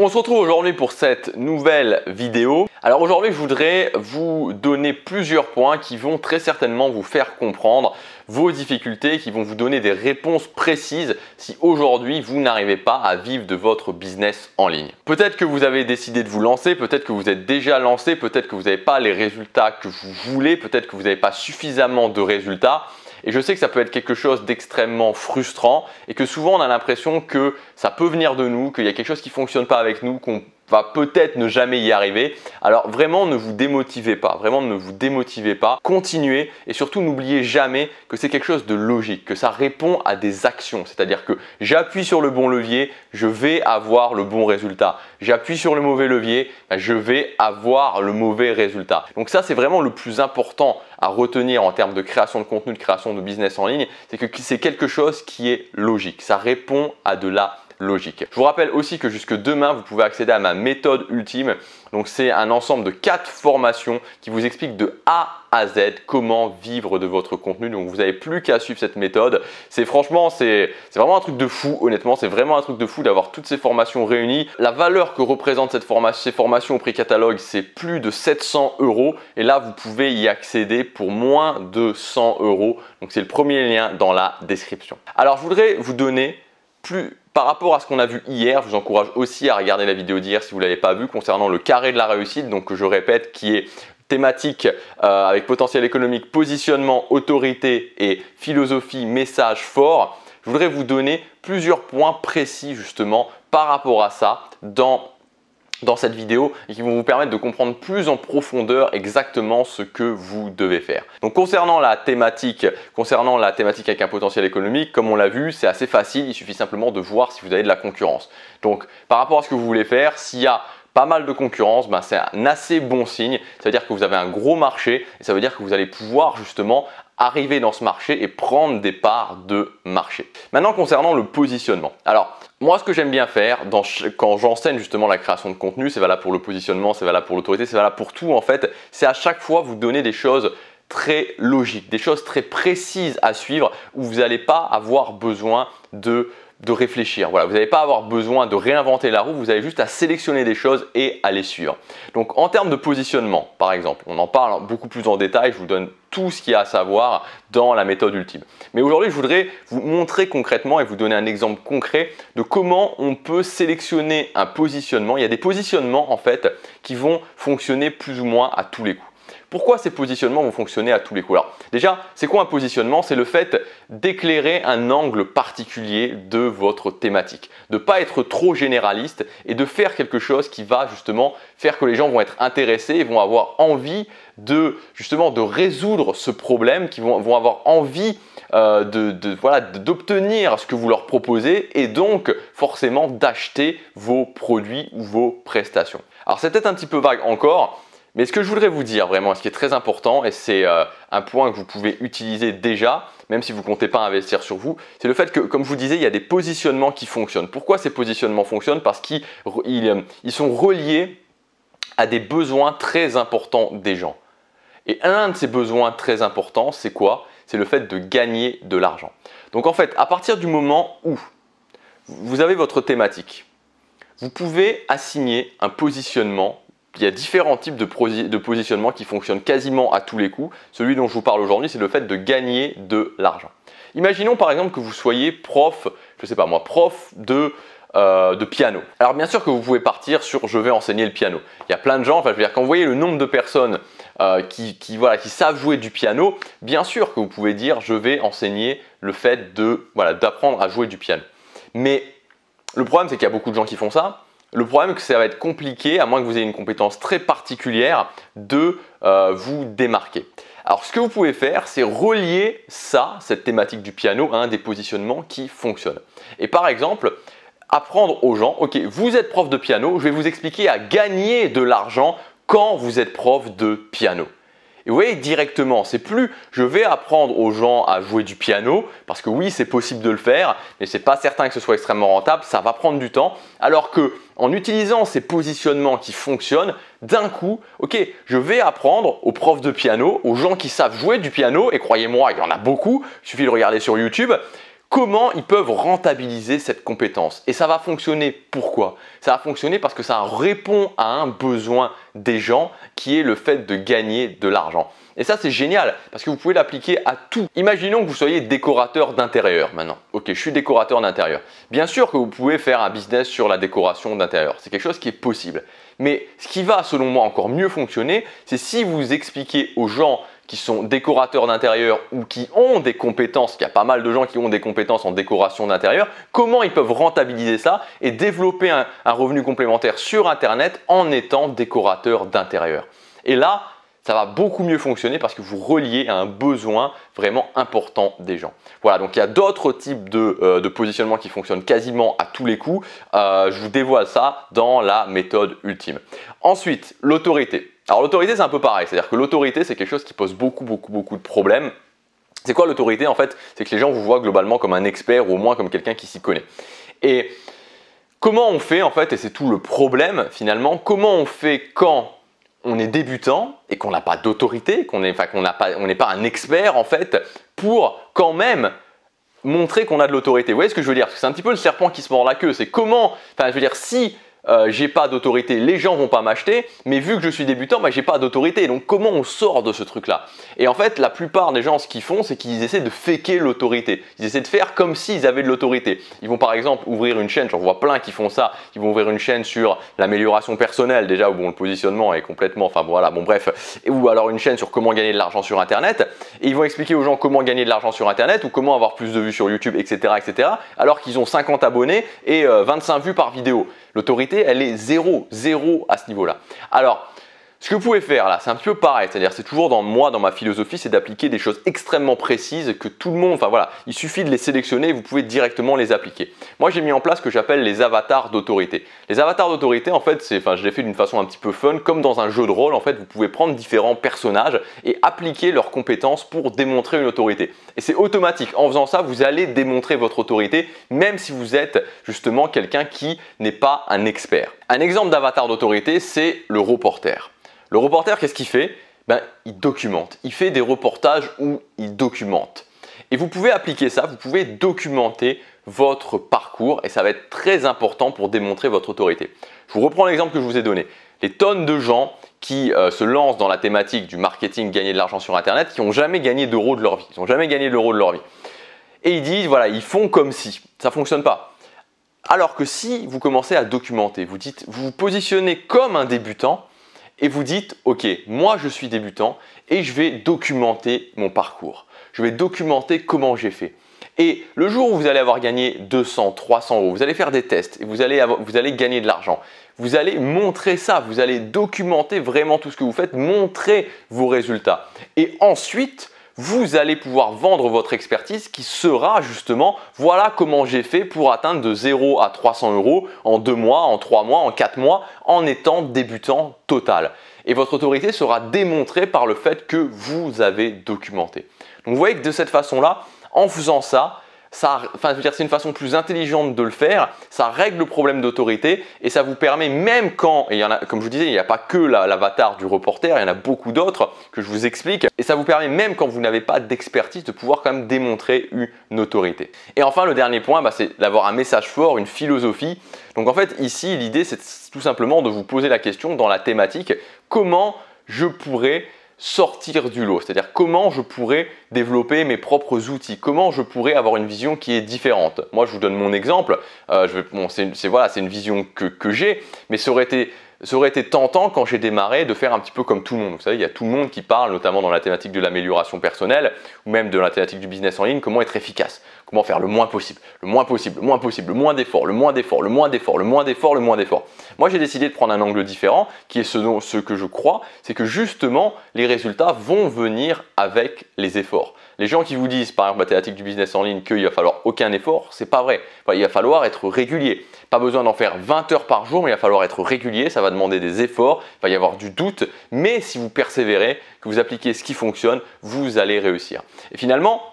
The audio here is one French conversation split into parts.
On se retrouve aujourd'hui pour cette nouvelle vidéo. Alors aujourd'hui, je voudrais vous donner plusieurs points qui vont très certainement vous faire comprendre vos difficultés, qui vont vous donner des réponses précises si aujourd'hui vous n'arrivez pas à vivre de votre business en ligne. Peut-être que vous avez décidé de vous lancer, peut-être que vous êtes déjà lancé, peut-être que vous n'avez pas les résultats que vous voulez, peut-être que vous n'avez pas suffisamment de résultats. Et je sais que ça peut être quelque chose d'extrêmement frustrant et que souvent on a l'impression que ça peut venir de nous, qu'il y a quelque chose qui ne fonctionne pas avec nous, qu'on va peut-être ne jamais y arriver. Alors vraiment ne vous démotivez pas, vraiment ne vous démotivez pas, continuez et surtout n'oubliez jamais que c'est quelque chose de logique, que ça répond à des actions. C'est-à-dire que j'appuie sur le bon levier, je vais avoir le bon résultat. J'appuie sur le mauvais levier, je vais avoir le mauvais résultat. Donc ça c'est vraiment le plus important à retenir en termes de création de contenu, de création de business en ligne, c'est que c'est quelque chose qui est logique. Ça répond à de la logique. Je vous rappelle aussi que jusque demain, vous pouvez accéder à ma méthode ultime. Donc c'est un ensemble de 4 formations qui vous expliquent de A à Z comment vivre de votre contenu. Donc vous n'avez plus qu'à suivre cette méthode. C'est vraiment un truc de fou. Honnêtement, c'est vraiment un truc de fou d'avoir toutes ces formations réunies. La valeur que représentent ces formations au prix catalogue, c'est plus de 700 €. Et là, vous pouvez y accéder pour moins de 100 €. Donc c'est le premier lien dans la description. Alors je voudrais vous donner par rapport à ce qu'on a vu hier, je vous encourage aussi à regarder la vidéo d'hier si vous ne l'avez pas vu concernant le carré de la réussite, donc que je répète qui est thématique avec potentiel économique, positionnement, autorité et philosophie, message fort. Je voudrais vous donner plusieurs points précis justement par rapport à ça dans cette vidéo et qui vont vous permettre de comprendre plus en profondeur exactement ce que vous devez faire. Donc concernant la thématique avec un potentiel économique, comme on l'a vu, c'est assez facile, il suffit simplement de voir si vous avez de la concurrence. Donc par rapport à ce que vous voulez faire, s'il y a pas mal de concurrence, c'est un assez bon signe. Ça veut dire que vous avez un gros marché et ça veut dire que vous allez pouvoir justement arriver dans ce marché et prendre des parts de marché. Maintenant concernant le positionnement. Alors moi ce que j'aime bien faire quand j'enseigne justement la création de contenu, c'est valable pour le positionnement, c'est valable pour l'autorité, c'est valable pour tout en fait, c'est à chaque fois vous donner des choses très logiques, des choses très précises à suivre où vous n'allez pas avoir besoin de réfléchir. Voilà, vous n'allez pas avoir besoin de réinventer la roue, vous avez juste à sélectionner des choses et à les suivre. Donc en termes de positionnement, par exemple, on en parle beaucoup plus en détail, je vous donne tout ce qu'il y a à savoir dans la méthode ultime. Mais aujourd'hui, je voudrais vous montrer concrètement et vous donner un exemple concret de comment on peut sélectionner un positionnement. Il y a des positionnements en fait qui vont fonctionner plus ou moins à tous les coups. Pourquoi ces positionnements vont fonctionner à tous les coups? Alors déjà, c'est quoi un positionnement? C'est le fait d'éclairer un angle particulier de votre thématique, de ne pas être trop généraliste et de faire quelque chose qui va justement faire que les gens vont être intéressés et vont avoir envie de résoudre ce problème, qui vont avoir envie d'obtenir ce que vous leur proposez et donc forcément d'acheter vos produits ou vos prestations. Alors c'est peut-être un petit peu vague encore, mais ce que je voudrais vous dire vraiment, ce qui est très important, et c'est un point que vous pouvez utiliser déjà, même si vous ne comptez pas investir sur vous, c'est le fait que, comme je vous disais, il y a des positionnements qui fonctionnent. Pourquoi ces positionnements fonctionnent? Parce qu'ils sont reliés à des besoins très importants des gens. Et un de ces besoins très importants, c'est quoi? C'est le fait de gagner de l'argent. Donc en fait, à partir du moment où vous avez votre thématique, vous pouvez assigner un positionnement. Il y a différents types de positionnement qui fonctionnent quasiment à tous les coups. Celui dont je vous parle aujourd'hui, c'est le fait de gagner de l'argent. Imaginons par exemple que vous soyez prof, je ne sais pas moi, prof de piano. Alors bien sûr que vous pouvez partir sur je vais enseigner le piano. Il y a plein de gens, enfin je veux dire quand vous voyez le nombre de personnes qui savent jouer du piano, bien sûr que vous pouvez dire je vais enseigner le fait d'apprendre à jouer du piano. Mais le problème c'est qu'il y a beaucoup de gens qui font ça. Le problème, c'est que ça va être compliqué, à moins que vous ayez une compétence très particulière, de vous démarquer. Alors, ce que vous pouvez faire, c'est relier cette thématique du piano, à un des positionnements qui fonctionnent. Et par exemple, apprendre aux gens, ok, vous êtes prof de piano, je vais vous expliquer à gagner de l'argent quand vous êtes prof de piano. Et vous voyez directement, c'est plus je vais apprendre aux gens à jouer du piano, parce que oui, c'est possible de le faire, mais ce n'est pas certain que ce soit extrêmement rentable, ça va prendre du temps. Alors que en utilisant ces positionnements qui fonctionnent, d'un coup, ok, je vais apprendre aux profs de piano, aux gens qui savent jouer du piano, et croyez-moi, il y en a beaucoup, il suffit de regarder sur YouTube, comment ils peuvent rentabiliser cette compétence. Et ça va fonctionner pourquoi? Ça va fonctionner parce que ça répond à un besoin des gens qui est le fait de gagner de l'argent. Et ça, c'est génial parce que vous pouvez l'appliquer à tout. Imaginons que vous soyez décorateur d'intérieur maintenant. Ok, je suis décorateur d'intérieur. Bien sûr que vous pouvez faire un business sur la décoration d'intérieur. C'est quelque chose qui est possible. Mais ce qui va, selon moi, encore mieux fonctionner, c'est si vous expliquez aux gens qui sont décorateurs d'intérieur ou qui ont des compétences, il y a pas mal de gens qui ont des compétences en décoration d'intérieur, comment ils peuvent rentabiliser ça et développer un revenu complémentaire sur Internet en étant décorateur d'intérieur. Et là, ça va beaucoup mieux fonctionner parce que vous reliez à un besoin vraiment important des gens. Voilà, donc il y a d'autres types de positionnement qui fonctionnent quasiment à tous les coups. Je vous dévoile ça dans la méthode ultime. Ensuite, l'autorité. Alors l'autorité, c'est un peu pareil. C'est-à-dire que l'autorité, c'est quelque chose qui pose beaucoup de problèmes. C'est quoi l'autorité en fait? C'est que les gens vous voient globalement comme un expert ou au moins comme quelqu'un qui s'y connaît. Et comment on fait en fait, et c'est tout le problème finalement, comment on fait quand on est débutant et qu'on n'a pas d'autorité, qu'on n'est pas un expert en fait, pour quand même montrer qu'on a de l'autorité. Vous voyez ce que je veux dire? C'est un petit peu le serpent qui se mord la queue. C'est comment, je veux dire, si j'ai pas d'autorité, les gens vont pas m'acheter, mais vu que je suis débutant, j'ai pas d'autorité. Donc comment on sort de ce truc-là? Et en fait, la plupart des gens, ce qu'ils font, c'est qu'ils essaient de faker l'autorité. Ils essaient de faire comme s'ils avaient de l'autorité. Ils vont par exemple ouvrir une chaîne, j'en vois plein qui font ça, ils vont ouvrir une chaîne sur l'amélioration personnelle, déjà où bon, le positionnement est complètement, ou alors une chaîne sur comment gagner de l'argent sur Internet, et ils vont expliquer aux gens comment gagner de l'argent sur Internet ou comment avoir plus de vues sur YouTube, etc., alors qu'ils ont 50 abonnés et 25 vues par vidéo. L'autorité, elle est zéro à ce niveau-là. Alors, ce que vous pouvez faire là, c'est un petit peu pareil, c'est-à-dire c'est toujours dans ma philosophie, c'est d'appliquer des choses extrêmement précises que tout le monde, il suffit de les sélectionner et vous pouvez directement les appliquer. Moi, j'ai mis en place ce que j'appelle les avatars d'autorité. Les avatars d'autorité, en fait, je l'ai fait d'une façon un petit peu fun, comme dans un jeu de rôle, en fait, vous pouvez prendre différents personnages et appliquer leurs compétences pour démontrer une autorité. Et c'est automatique. En faisant ça, vous allez démontrer votre autorité, même si vous êtes justement quelqu'un qui n'est pas un expert. Un exemple d'avatar d'autorité, c'est le reporter. Le reporter, qu'est-ce qu'il fait? Il documente. Il fait des reportages où il documente. Et vous pouvez appliquer ça, vous pouvez documenter votre parcours et ça va être très important pour démontrer votre autorité. Je vous reprends l'exemple que je vous ai donné. Les tonnes de gens qui se lancent dans la thématique du marketing, gagner de l'argent sur Internet, qui n'ont jamais gagné d'euros de leur vie. Ils n'ont jamais gagné d'euros de leur vie. Et ils disent, voilà, ils font comme si. Ça ne fonctionne pas. Alors que si vous commencez à documenter, vous vous positionnez comme un débutant, et vous dites, ok, moi je suis débutant et je vais documenter mon parcours. Je vais documenter comment j'ai fait. Et le jour où vous allez avoir gagné 200, 300 euros, vous allez faire des tests et vous allez gagner de l'argent. Vous allez montrer ça, vous allez documenter vraiment tout ce que vous faites, montrer vos résultats. Et ensuite, vous allez pouvoir vendre votre expertise qui sera justement, voilà comment j'ai fait pour atteindre de 0 à 300 euros en 2 mois, en 3 mois, en 4 mois, en étant débutant total. Et votre autorité sera démontrée par le fait que vous avez documenté. Donc vous voyez que de cette façon-là, en faisant ça, c'est une façon plus intelligente de le faire, ça règle le problème d'autorité et ça vous permet même quand, et comme je vous disais, il n'y a pas que l'avatar du reporter, il y en a beaucoup d'autres que je vous explique, et ça vous permet même quand vous n'avez pas d'expertise de pouvoir quand même démontrer une autorité. Et enfin, le dernier point, c'est d'avoir un message fort, une philosophie. Donc en fait, ici, l'idée, c'est tout simplement de vous poser la question dans la thématique, comment je pourrais sortir du lot, c'est-à-dire comment je pourrais développer mes propres outils, comment je pourrais avoir une vision qui est différente. Moi, je vous donne mon exemple, c'est une vision que j'ai, mais ça aurait été tentant quand j'ai démarré de faire un petit peu comme tout le monde. Vous savez, il y a tout le monde qui parle, notamment dans la thématique de l'amélioration personnelle ou même de la thématique du business en ligne, comment être efficace, comment faire le moins possible, le moins d'efforts, le moins d'efforts. Moi, j'ai décidé de prendre un angle différent qui est ce que je crois, c'est que justement, les résultats vont venir avec les efforts. Les gens qui vous disent, par exemple, la thématique du business en ligne, qu'il va falloir aucun effort, c'est pas vrai. Il va falloir être régulier. Pas besoin d'en faire 20 heures par jour, mais il va falloir être régulier. Ça va demander des efforts, il va y avoir du doute. Mais si vous persévérez, que vous appliquez ce qui fonctionne, vous allez réussir. Et finalement,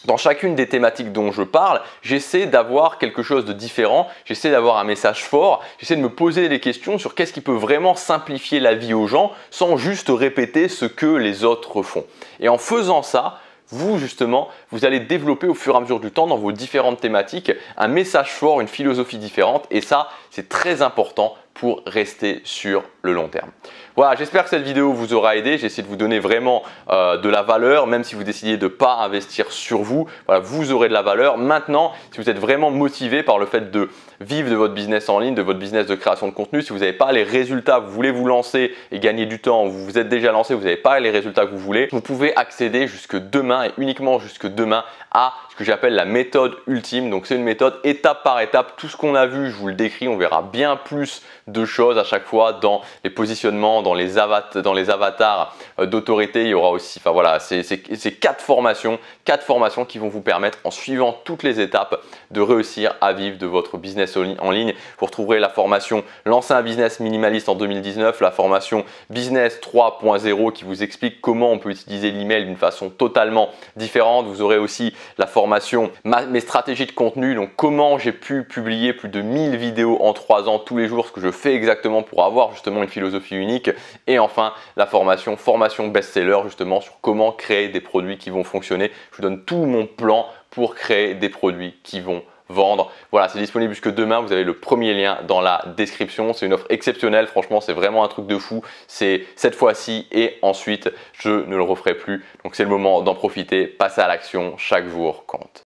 dans chacune des thématiques dont je parle, j'essaie d'avoir quelque chose de différent, j'essaie d'avoir un message fort, j'essaie de me poser des questions sur qu'est-ce qui peut vraiment simplifier la vie aux gens sans juste répéter ce que les autres font. Et en faisant ça, vous justement, vous allez développer au fur et à mesure du temps dans vos différentes thématiques un message fort, une philosophie différente et ça, c'est très important pour rester sur le long terme. Voilà, j'espère que cette vidéo vous aura aidé. J'ai essayé de vous donner vraiment de la valeur, même si vous décidez de ne pas investir sur vous. Voilà, vous aurez de la valeur. Maintenant, si vous êtes vraiment motivé par le fait de vivre de votre business en ligne, de votre business de création de contenu, si vous n'avez pas les résultats, vous voulez vous lancer et gagner du temps, vous vous êtes déjà lancé, vous n'avez pas les résultats que vous voulez, vous pouvez accéder jusque demain et uniquement jusque demain à ce que j'appelle la méthode ultime. Donc c'est une méthode étape par étape. Tout ce qu'on a vu, je vous le décris, on verra bien plus de choses à chaque fois dans les positionnements, dans les avatars d'autorité. Il y aura aussi, enfin voilà, c'est 4 formations qui vont vous permettre en suivant toutes les étapes de réussir à vivre de votre business en ligne. Vous retrouverez la formation Lancer un business minimaliste en 2019, la formation Business 3.0 qui vous explique comment on peut utiliser l'email d'une façon totalement différente. Vous aurez aussi la formation Mes stratégies de contenu, donc comment j'ai pu publier plus de 1000 vidéos en 3 ans tous les jours, ce que je fais exactement pour avoir justement une philosophie unique. Et enfin, la formation best-seller justement sur comment créer des produits qui vont fonctionner. Je vous donne tout mon plan pour créer des produits qui vont vendre. Voilà, c'est disponible jusque demain. Vous avez le premier lien dans la description. C'est une offre exceptionnelle. Franchement, c'est vraiment un truc de fou. C'est cette fois-ci et ensuite, je ne le referai plus. Donc, c'est le moment d'en profiter. Passez à l'action. Chaque jour compte.